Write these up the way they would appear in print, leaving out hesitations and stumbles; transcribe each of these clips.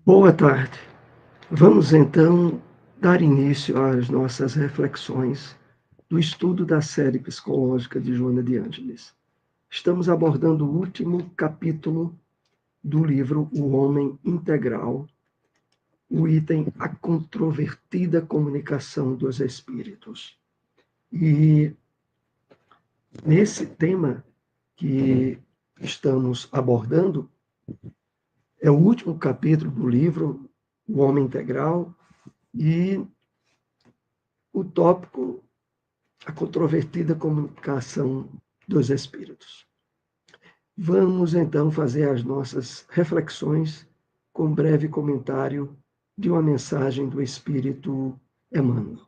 Boa tarde. Vamos então dar início às nossas reflexões do estudo da série psicológica de Joana de Ângeles. Estamos abordando o último capítulo do livro O Homem Integral, o item A Controvertida Comunicação dos Espíritos. E nesse tema que estamos abordando, é o último capítulo do livro O Homem Integral, e o tópico, a controvertida comunicação dos espíritos. Vamos então fazer as nossas reflexões com um breve comentário de uma mensagem do Espírito Emmanuel.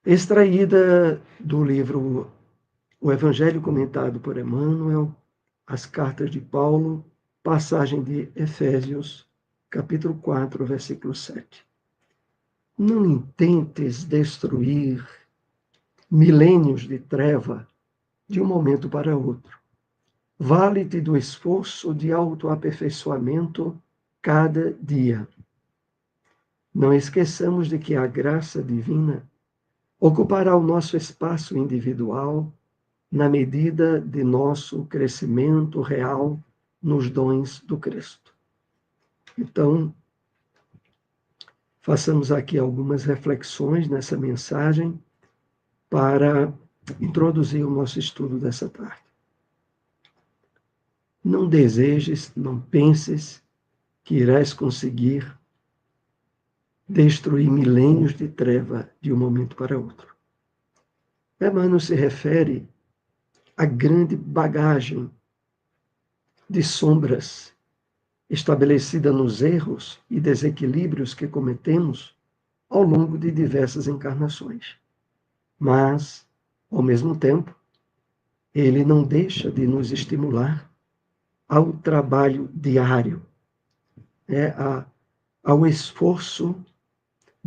Extraída do livro O Evangelho Comentado por Emmanuel, As Cartas de Paulo, passagem de Efésios, capítulo 4, versículo 7. Não intentes destruir milênios de treva de um momento para outro. Vale-te do esforço de autoaperfeiçoamento cada dia. Não esqueçamos de que a graça divina ocupará o nosso espaço individual na medida de nosso crescimento real nos dons do Cristo. Então, façamos aqui algumas reflexões nessa mensagem para introduzir o nosso estudo dessa tarde. Não desejes, não penses que irás conseguir destruir milênios de treva de um momento para outro. Emmanuel se refere à grande bagagem de sombras estabelecida nos erros e desequilíbrios que cometemos ao longo de diversas encarnações. Mas, ao mesmo tempo, ele não deixa de nos estimular ao trabalho diário, ao esforço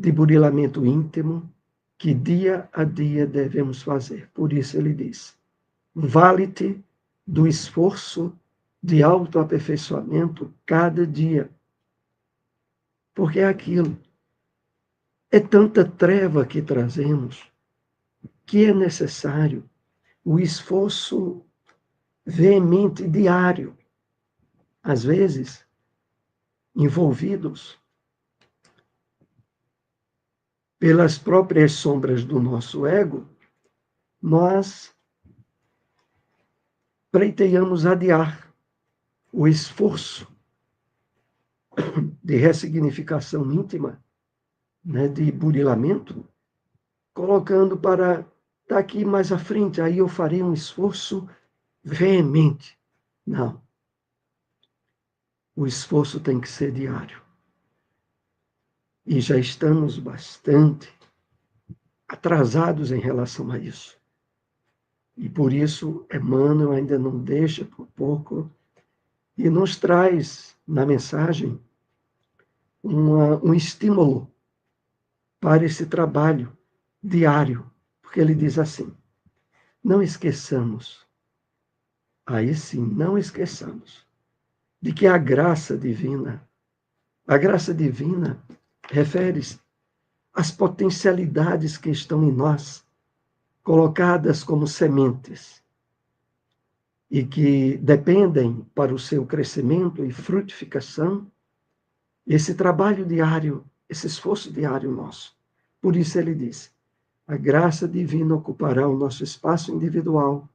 de burilamento íntimo que dia a dia devemos fazer. Por isso ele diz: vale-te do esforço de autoaperfeiçoamento cada dia. Porque é aquilo. É tanta treva que trazemos que é necessário o esforço veemente diário. Às vezes, envolvidos pelas próprias sombras do nosso ego, nós pleiteamos adiar o esforço de ressignificação íntima, de burilamento, colocando para daqui mais à frente, aí eu farei um esforço veemente. Não. O esforço tem que ser diário. E já estamos bastante atrasados em relação a isso. E por isso, Emmanuel ainda não deixa por pouco e nos traz na mensagem um estímulo para esse trabalho diário, porque ele diz assim: não esqueçamos, aí sim, não esqueçamos, de que a graça divina refere-se às potencialidades que estão em nós, colocadas como sementes, e que dependem para o seu crescimento e frutificação, esse trabalho diário, esse esforço diário nosso. Por isso ele diz: a graça divina ocupará o nosso espaço individual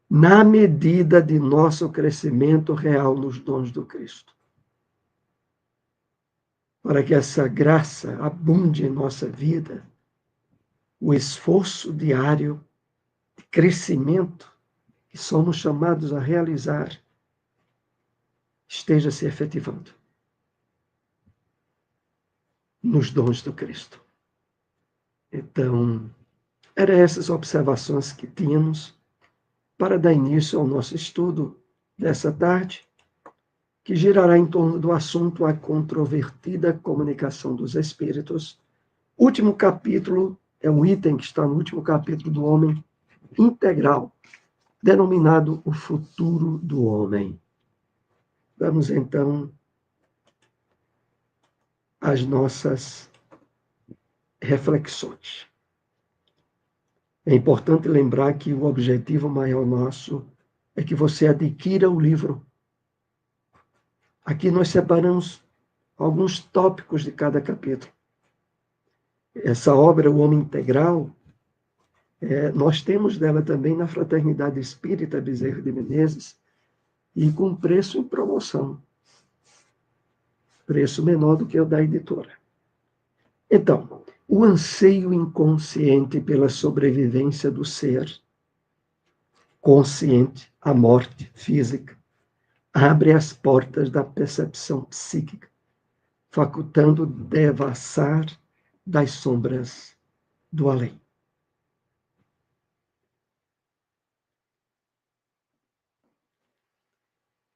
na medida de nosso crescimento real nos dons do Cristo. Para que essa graça abunde em nossa vida, o esforço diário de crescimento que somos chamados a realizar esteja se efetivando nos dons do Cristo. Então, eram essas observações que tínhamos para dar início ao nosso estudo dessa tarde, que girará em torno do assunto A Controvertida Comunicação dos Espíritos. Último capítulo, é um item que está no último capítulo do Homem Integral, denominado O Futuro do Homem. Vamos então às nossas reflexões. É importante lembrar que o objetivo maior nosso é que você adquira o livro. Aqui nós separamos alguns tópicos de cada capítulo. Essa obra, O Homem Integral, nós temos dela também na Fraternidade Espírita Bezerra de Menezes, e com preço em promoção. Preço menor do que o da editora. Então, o anseio inconsciente pela sobrevivência do ser consciente, a morte física, abre as portas da percepção psíquica, facultando devassar das sombras do além.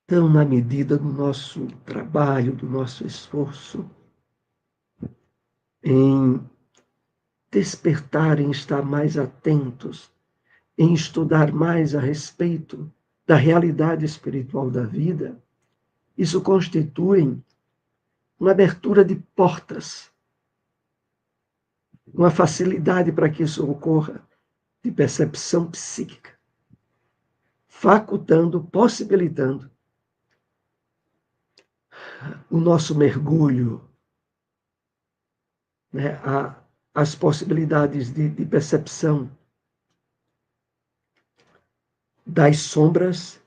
Então, na medida do nosso trabalho, do nosso esforço, em despertar, em estar mais atentos, em estudar mais a respeito da realidade espiritual da vida, isso constitui uma abertura de portas, uma facilidade para que isso ocorra, de percepção psíquica, facultando, possibilitando o nosso mergulho, né, as possibilidades de percepção das sombras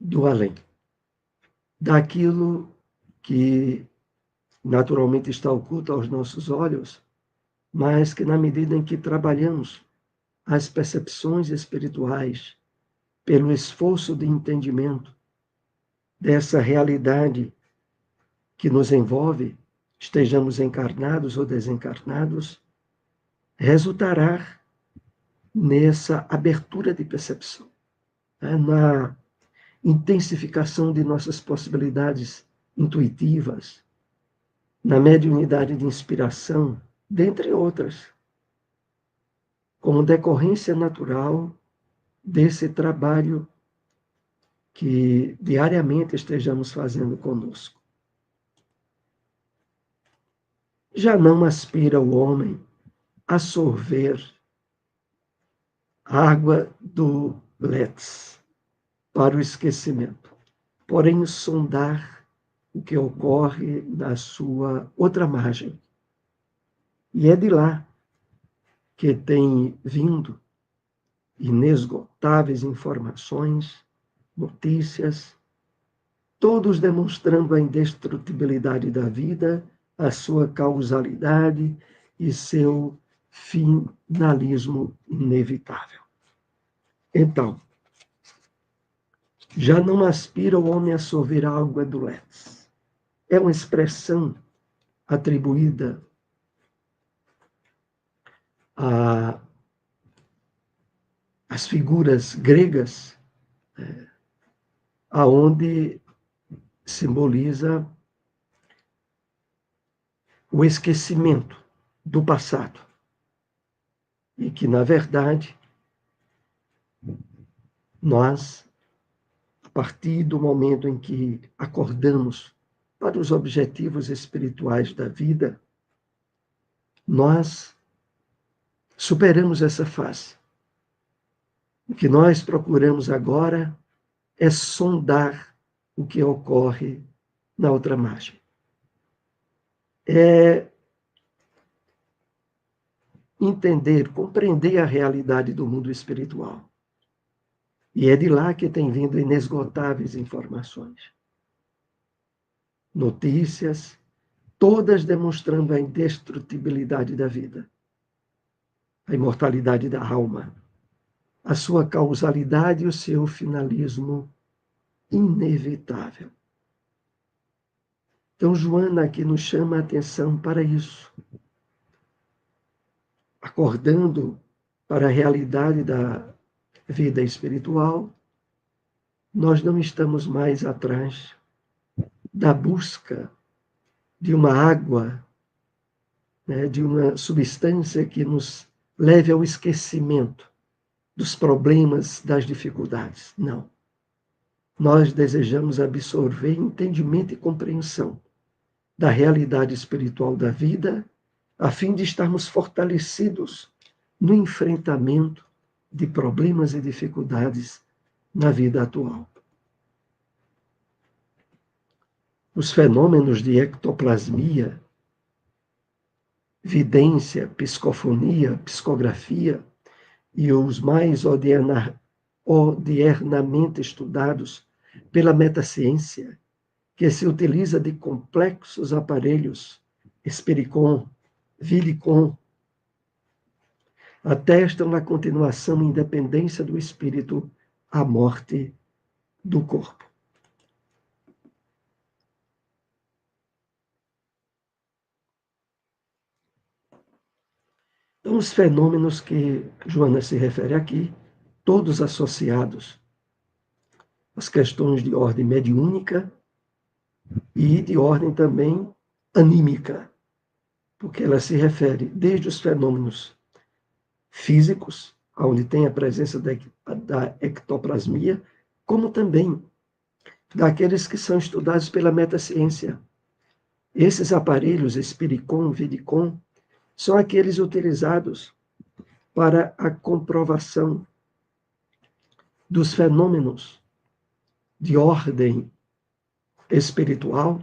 do além, daquilo que naturalmente está oculto aos nossos olhos, mas que na medida em que trabalhamos as percepções espirituais pelo esforço de entendimento dessa realidade que nos envolve, estejamos encarnados ou desencarnados, resultará nessa abertura de percepção, né? Na intensificação de nossas possibilidades intuitivas, na mediunidade de inspiração, dentre outras, como decorrência natural desse trabalho que diariamente estejamos fazendo conosco. Já não aspira o homem a sorver água do Letz para o esquecimento, porém sondar o que ocorre na sua outra margem. E é de lá que tem vindo inesgotáveis informações, notícias, todos demonstrando a indestrutibilidade da vida, a sua causalidade e seu finalismo inevitável. Então, já não aspira o homem a sorver a água do Letz. É uma expressão atribuída às figuras gregas, aonde simboliza o esquecimento do passado. E que, na verdade, nós, a partir do momento em que acordamos para os objetivos espirituais da vida, nós superamos essa fase. O que nós procuramos agora é sondar o que ocorre na outra margem. É entender, compreender a realidade do mundo espiritual. E é de lá que tem vindo inesgotáveis informações. Notícias, todas demonstrando a indestrutibilidade da vida, a imortalidade da alma, a sua causalidade e o seu finalismo inevitável. Então, Joana aqui nos chama a atenção para isso. Acordando para a realidade da vida espiritual, nós não estamos mais atrás da busca de uma água, né, de uma substância que nos leve ao esquecimento dos problemas, das dificuldades. Não. Nós desejamos absorver entendimento e compreensão da realidade espiritual da vida, a fim de estarmos fortalecidos no enfrentamento de problemas e dificuldades na vida atual. Os fenômenos de ectoplasmia, vidência, psicofonia, psicografia e os mais odiernamente estudados pela metaciência, que se utiliza de complexos aparelhos, Espericon, Vilicon, atestam na continuação e independência do espírito à morte do corpo. Então, os fenômenos que Joana se refere aqui, todos associados às questões de ordem mediúnica e de ordem também anímica, porque ela se refere desde os fenômenos físicos, onde tem a presença da ectoplasmia, como também daqueles que são estudados pela metaciência. Esses aparelhos, Espericon, Vidicon, são aqueles utilizados para a comprovação dos fenômenos de ordem espiritual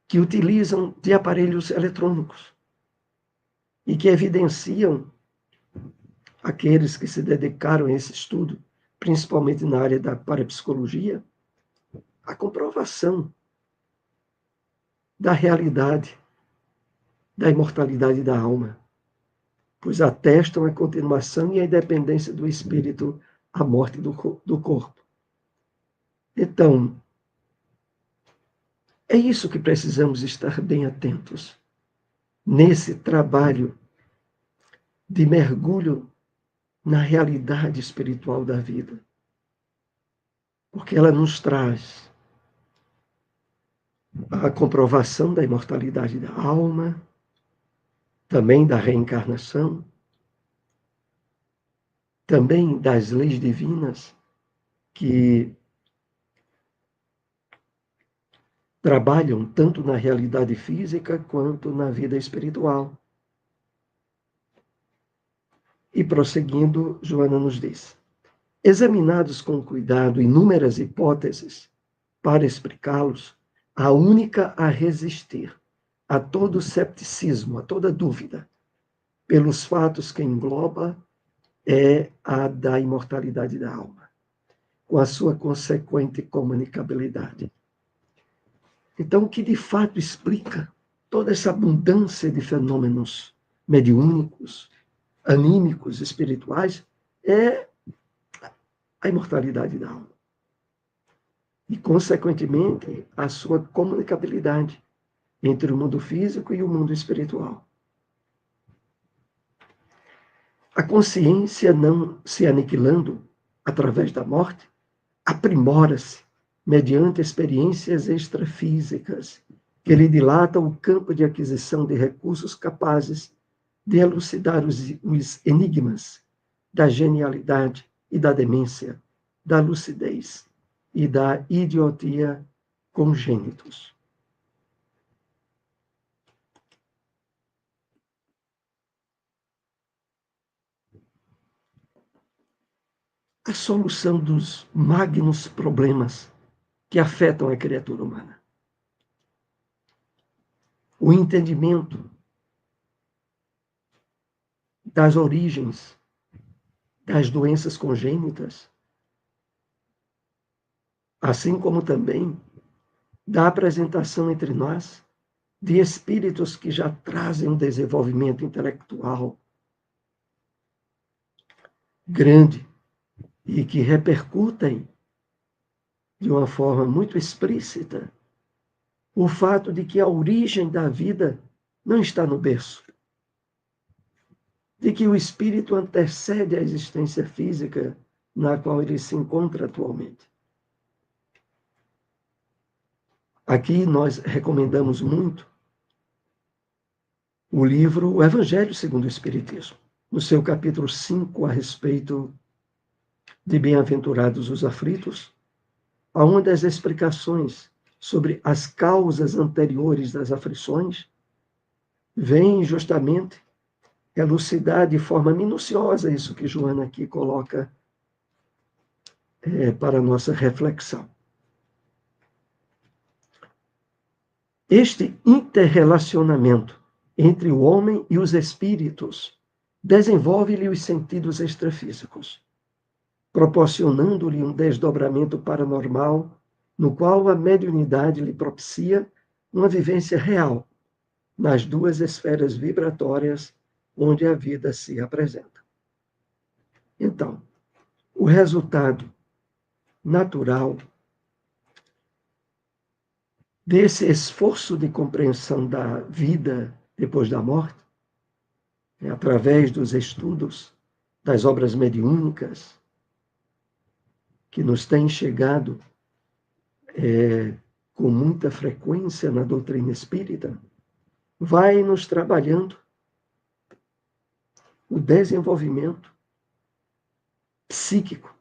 que utilizam de aparelhos eletrônicos e que evidenciam aqueles que se dedicaram a esse estudo, principalmente na área da parapsicologia, a comprovação da realidade, da imortalidade da alma, pois atestam a continuação e a independência do espírito à morte do corpo. Então, é isso que precisamos estar bem atentos nesse trabalho de mergulho na realidade espiritual da vida, porque ela nos traz a comprovação da imortalidade da alma, também da reencarnação, também das leis divinas que trabalham tanto na realidade física quanto na vida espiritual. E prosseguindo, Joana nos diz: examinados com cuidado inúmeras hipóteses para explicá-los, a única a resistir a todo cepticismo, a toda dúvida, pelos fatos que engloba, é a da imortalidade da alma, com a sua consequente comunicabilidade. Então, o que de fato explica toda essa abundância de fenômenos mediúnicos, anímicos, espirituais, é a imortalidade da alma. E, consequentemente, a sua comunicabilidade entre o mundo físico e o mundo espiritual. A consciência não se aniquilando através da morte, aprimora-se mediante experiências extrafísicas que lhe dilatam o campo de aquisição de recursos capazes de elucidar os enigmas da genialidade e da demência, da lucidez e da idiotia congênitos. A solução dos magnos problemas que afetam a criatura humana. O entendimento das origens das doenças congênitas, assim como também da apresentação entre nós de espíritos que já trazem um desenvolvimento intelectual grande e que repercutem de uma forma muito explícita o fato de que a origem da vida não está no berço, de que o espírito antecede a existência física na qual ele se encontra atualmente. Aqui nós recomendamos muito o livro O Evangelho segundo o Espiritismo, no seu capítulo 5, a respeito de Bem-aventurados os aflitos, aonde as explicações sobre as causas anteriores das aflições vêm justamente elucidar de forma minuciosa isso que Joana aqui coloca para a nossa reflexão. Este interrelacionamento entre o homem e os espíritos desenvolve-lhe os sentidos extrafísicos, proporcionando-lhe um desdobramento paranormal, no qual a mediunidade lhe propicia uma vivência real nas duas esferas vibratórias onde a vida se apresenta. Então, o resultado natural desse esforço de compreensão da vida depois da morte, através dos estudos das obras mediúnicas que nos têm chegado com muita frequência na doutrina espírita, vai nos trabalhando o desenvolvimento psíquico,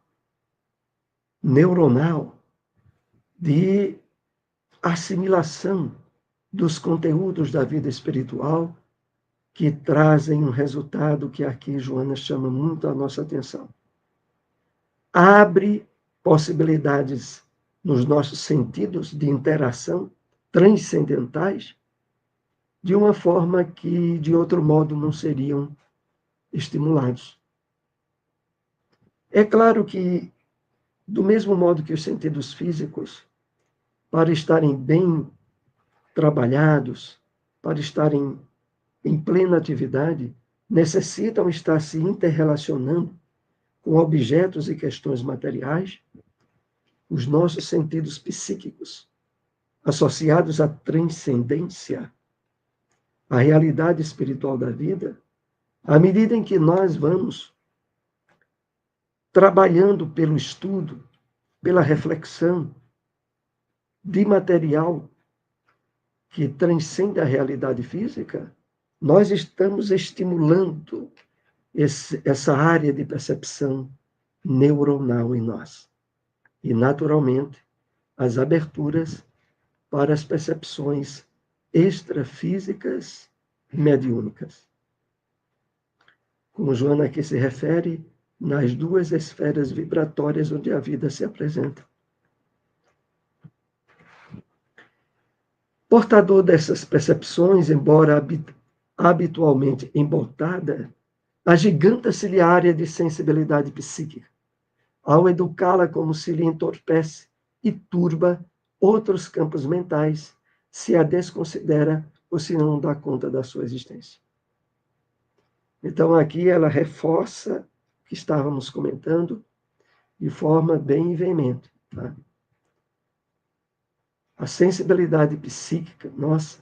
neuronal, de assimilação dos conteúdos da vida espiritual que trazem um resultado que aqui Joana chama muito a nossa atenção. Abre possibilidades nos nossos sentidos de interação transcendentais de uma forma que, de outro modo, não seriam estimulados. É claro que, do mesmo modo que os sentidos físicos, para estarem bem trabalhados, para estarem em plena atividade, necessitam estar se interrelacionando com objetos e questões materiais, os nossos sentidos psíquicos, associados à transcendência, à realidade espiritual da vida, à medida em que nós vamos trabalhando pelo estudo, pela reflexão de material que transcende a realidade física, nós estamos estimulando essa área de percepção neuronal em nós. E, naturalmente, as aberturas para as percepções extrafísicas e mediúnicas. Como Joana aqui se refere, nas duas esferas vibratórias onde a vida se apresenta. Portador dessas percepções, embora habitualmente embotada, agiganta-se-lhe a área de sensibilidade psíquica, ao educá-la como se lhe entorpece e turba outros campos mentais, se a desconsidera ou se não dá conta da sua existência. Então, aqui ela reforça o que estávamos comentando de forma bem veemente. Tá? A sensibilidade psíquica, nossa,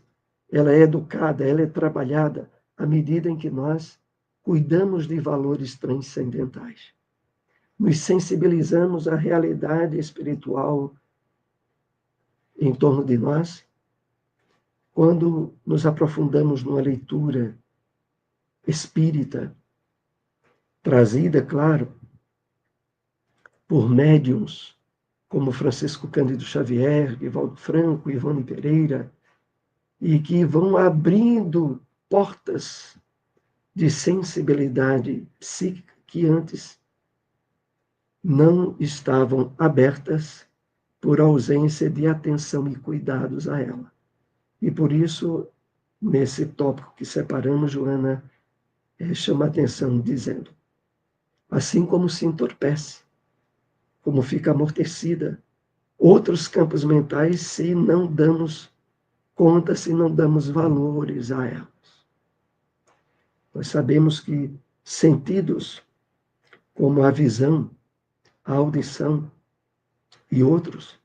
ela é educada, ela é trabalhada à medida em que nós cuidamos de valores transcendentais. Nos sensibilizamos à realidade espiritual em torno de nós, quando nos aprofundamos numa leitura espírita, trazida, claro, por médiuns como Francisco Cândido Xavier, Divaldo Franco, Ivone Pereira, e que vão abrindo portas de sensibilidade psíquica que antes não estavam abertas por ausência de atenção e cuidados a ela. E por isso, nesse tópico que separamos, Joana chama a atenção dizendo: assim como se entorpece, como fica amortecida, outros campos mentais se não damos conta, se não damos valores a elas. Nós sabemos que sentidos como a visão, a audição e outros,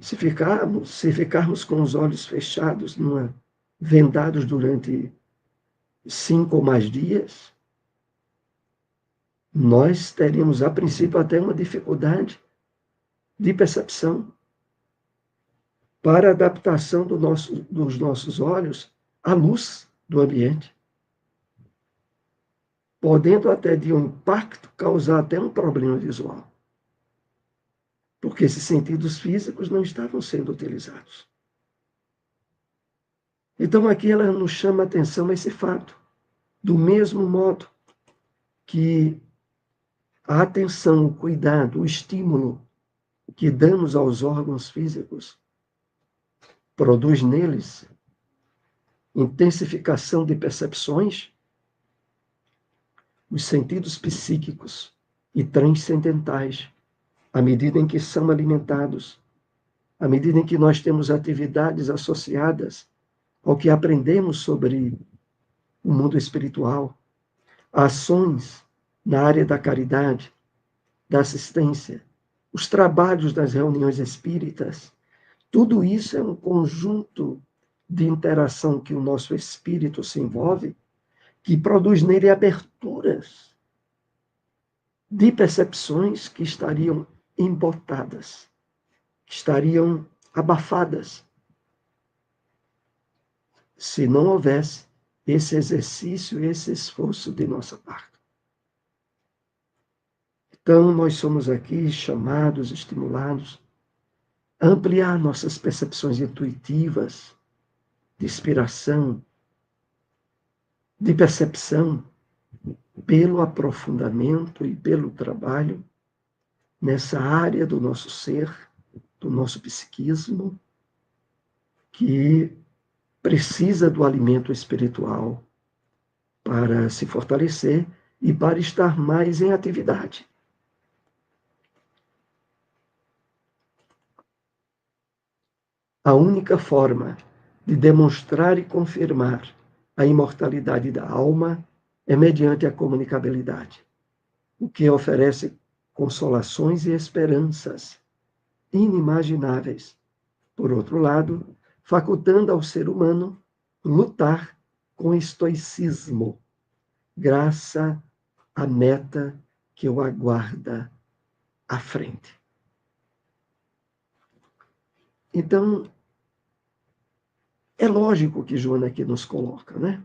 se ficarmos com os olhos fechados, vendados durante 5 ou mais dias, nós teríamos, a princípio, até uma dificuldade de percepção para a adaptação dos nossos olhos à luz do ambiente, podendo até de um impacto causar até um problema visual. porque esses sentidos físicos não estavam sendo utilizados. Então aqui ela nos chama a atenção a esse fato. Do mesmo modo que a atenção, o cuidado, o estímulo que damos aos órgãos físicos produz neles intensificação de percepções, os sentidos psíquicos e transcendentais, à medida em que são alimentados, à medida em que nós temos atividades associadas ao que aprendemos sobre o mundo espiritual, ações na área da caridade, da assistência, os trabalhos das reuniões espíritas, tudo isso é um conjunto de interação que o nosso espírito se envolve, que produz nele aberturas de percepções que estariam embotadas, que estariam abafadas, se não houvesse esse exercício, esse esforço de nossa parte. Então, nós somos aqui chamados, estimulados a ampliar nossas percepções intuitivas, de inspiração, de percepção, pelo aprofundamento e pelo trabalho nessa área do nosso ser, do nosso psiquismo, que precisa do alimento espiritual para se fortalecer e para estar mais em atividade. A única forma de demonstrar e confirmar a imortalidade da alma é mediante a comunicabilidade, o que oferece consolações e esperanças inimagináveis. Por outro lado, facultando ao ser humano lutar com estoicismo, graças à meta que o aguarda à frente. Então, é lógico que Joana aqui nos coloca, né?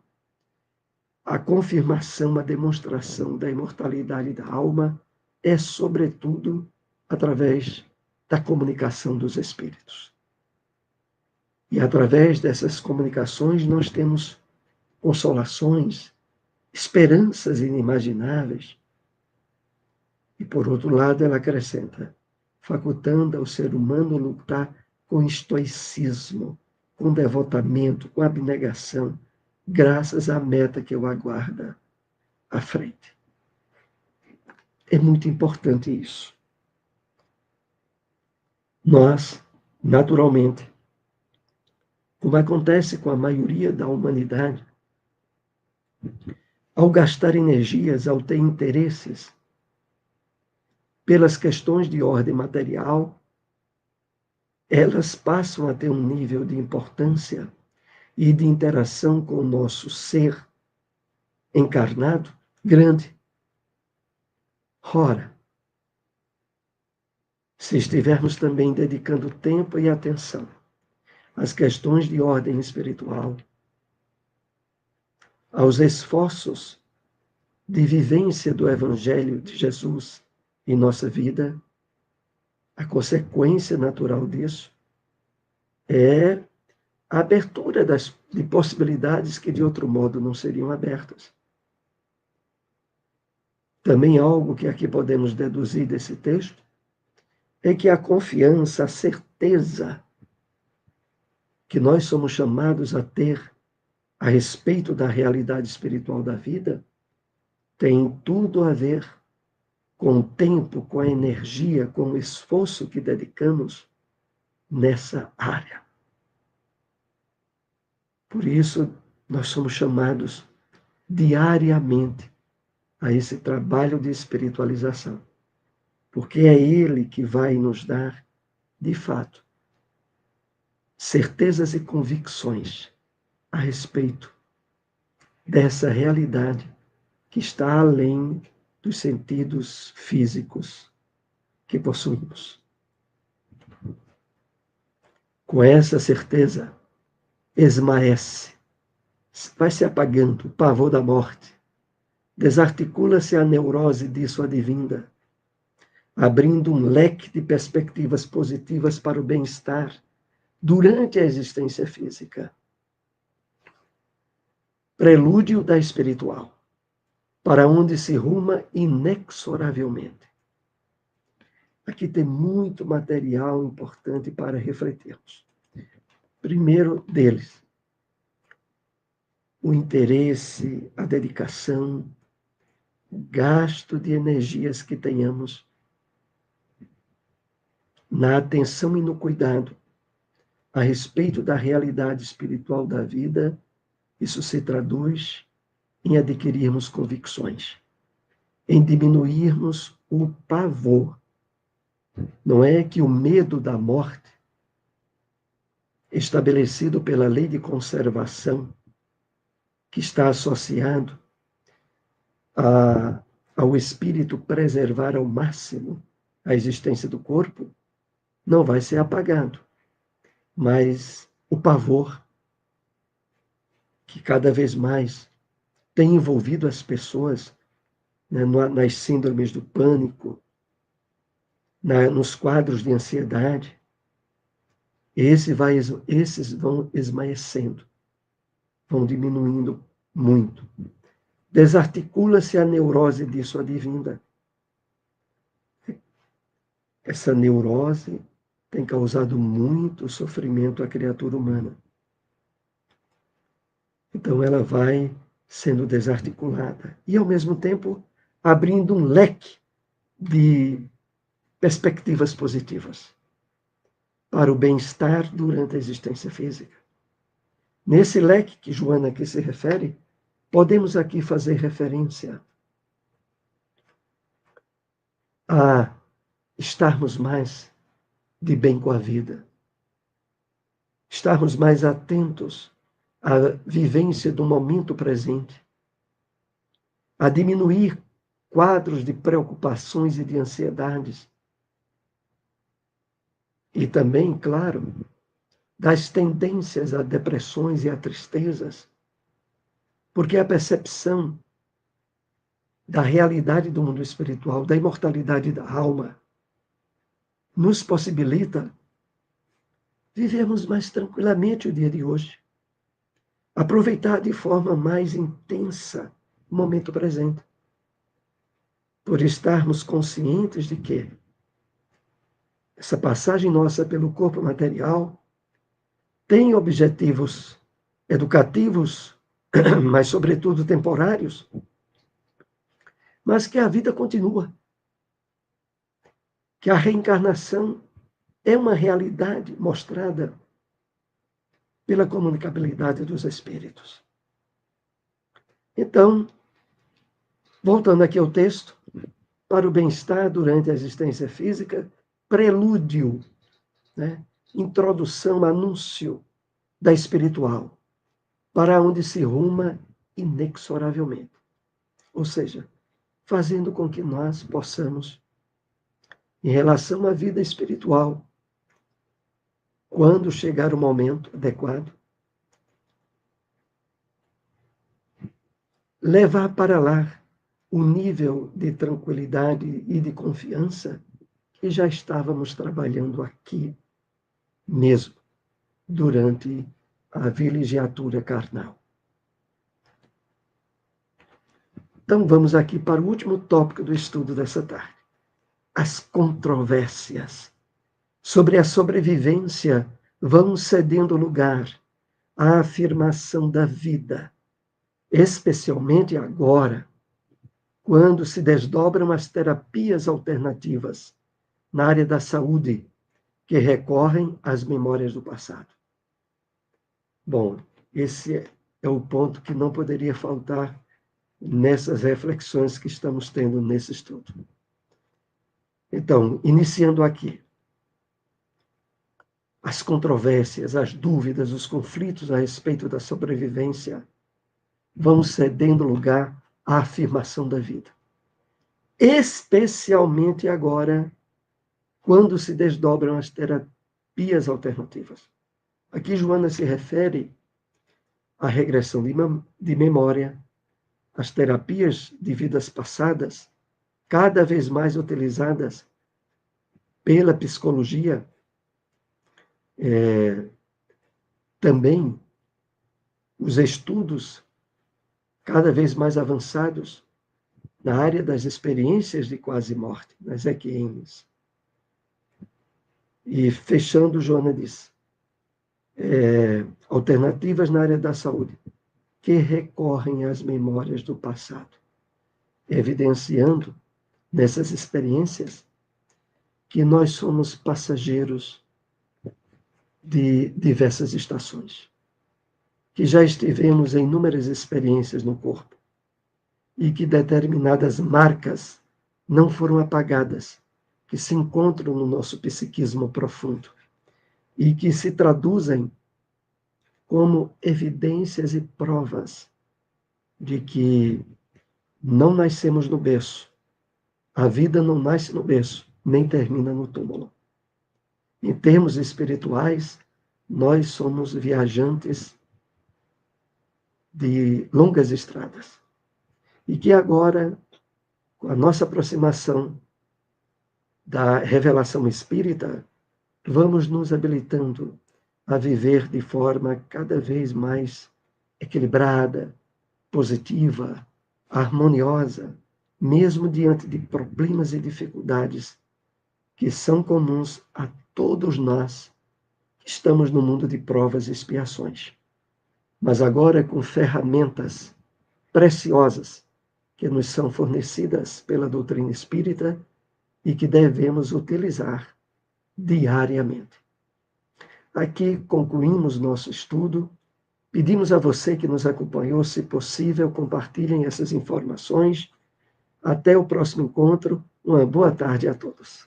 A confirmação, a demonstração da imortalidade da alma é, sobretudo, através da comunicação dos espíritos. E através dessas comunicações nós temos consolações, esperanças inimagináveis. E, por outro lado, ela acrescenta, facultando ao ser humano lutar com estoicismo, com devotamento, com abnegação, graças à meta que o aguarda à frente. É muito importante isso. Nós, naturalmente, como acontece com a maioria da humanidade, ao gastar energias, ao ter interesses pelas questões de ordem material, elas passam a ter um nível de importância e de interação com o nosso ser encarnado grande. Ora, se estivermos também dedicando tempo e atenção às questões de ordem espiritual, aos esforços de vivência do Evangelho de Jesus em nossa vida, a consequência natural disso é a abertura de possibilidades que de outro modo não seriam abertas. Também algo que aqui podemos deduzir desse texto é que a confiança, a certeza que nós somos chamados a ter a respeito da realidade espiritual da vida tem tudo a ver com o tempo, com a energia, com o esforço que dedicamos nessa área. Por isso, nós somos chamados diariamente a esse trabalho de espiritualização, porque é ele que vai nos dar, de fato, certezas e convicções a respeito dessa realidade que está além dos sentidos físicos que possuímos. Com essa certeza, esmaece, vai se apagando o pavor da morte, desarticula-se a neurose disso advinda, abrindo um leque de perspectivas positivas para o bem-estar durante a existência física. Prelúdio da espiritual, para onde se ruma inexoravelmente. Aqui tem muito material importante para refletirmos. Primeiro deles, o interesse, a dedicação, o gasto de energias que tenhamos na atenção e no cuidado a respeito da realidade espiritual da vida. Isso se traduz em adquirirmos convicções, em diminuirmos o pavor. Não é que o medo da morte, estabelecido pela lei de conservação, que está associado ao espírito preservar ao máximo a existência do corpo, não vai ser apagado. Mas o pavor, que cada vez mais tem envolvido as pessoas, né, nas síndromes do pânico, nos quadros de ansiedade, esses vão esmaecendo, vão diminuindo muito. Desarticula-se a neurose disso advinda. Essa neurose tem causado muito sofrimento à criatura humana. Então ela vai sendo desarticulada e, ao mesmo tempo, abrindo um leque de perspectivas positivas para o bem-estar durante a existência física. Nesse leque que Joana aqui se refere, podemos aqui fazer referência a estarmos mais de bem com a vida, estarmos mais atentos à vivência do momento presente, a diminuir quadros de preocupações e de ansiedades. E também, claro, das tendências a depressões e a tristezas, porque a percepção da realidade do mundo espiritual, da imortalidade da alma, nos possibilita vivermos mais tranquilamente o dia de hoje, aproveitar de forma mais intensa o momento presente, por estarmos conscientes de que essa passagem nossa pelo corpo material tem objetivos educativos, mas sobretudo temporários, mas que a vida continua, que a reencarnação é uma realidade mostrada pela comunicabilidade dos espíritos. Então, voltando aqui ao texto, para o bem-estar durante a existência física, prelúdio, né? Introdução, anúncio da espiritual, para onde se ruma inexoravelmente. Ou seja, fazendo com que nós possamos, em relação à vida espiritual, quando chegar o momento adequado, levar para lá o nível de tranquilidade e de confiança que já estávamos trabalhando aqui mesmo, durante a vilegiatura carnal. Então vamos aqui para o último tópico do estudo dessa tarde. As controvérsias sobre a sobrevivência vão cedendo lugar à afirmação da vida, especialmente agora, quando se desdobram as terapias alternativas na área da saúde, que recorrem às memórias do passado. Bom, esse é o ponto que não poderia faltar nessas reflexões que estamos tendo nesse estudo. Então, iniciando aqui, as controvérsias, as dúvidas, os conflitos a respeito da sobrevivência vão cedendo lugar à afirmação da vida. Especialmente agora, quando se desdobram as terapias alternativas. Aqui Joana se refere à regressão de memória, às terapias de vidas passadas, cada vez mais utilizadas pela psicologia, também os estudos cada vez mais avançados na área das experiências de quase morte, nas EQMs. E fechando, Joana diz, alternativas na área da saúde, que recorrem às memórias do passado, evidenciando nessas experiências que nós somos passageiros de diversas estações, que já estivemos em inúmeras experiências no corpo e que determinadas marcas não foram apagadas, que se encontram no nosso psiquismo profundo e que se traduzem como evidências e provas de que não nascemos no berço. A vida não nasce no berço, nem termina no túmulo. Em termos espirituais, nós somos viajantes de longas estradas. E que agora, com a nossa aproximação da revelação espírita, vamos nos habilitando a viver de forma cada vez mais equilibrada, positiva, harmoniosa, mesmo diante de problemas e dificuldades que são comuns a todos nós que estamos no mundo de provas e expiações. Mas agora com ferramentas preciosas que nos são fornecidas pela doutrina espírita e que devemos utilizar diariamente. Aqui concluímos nosso estudo. Pedimos a você que nos acompanhou, se possível, compartilhem essas informações. Até o próximo encontro. Uma boa tarde a todos.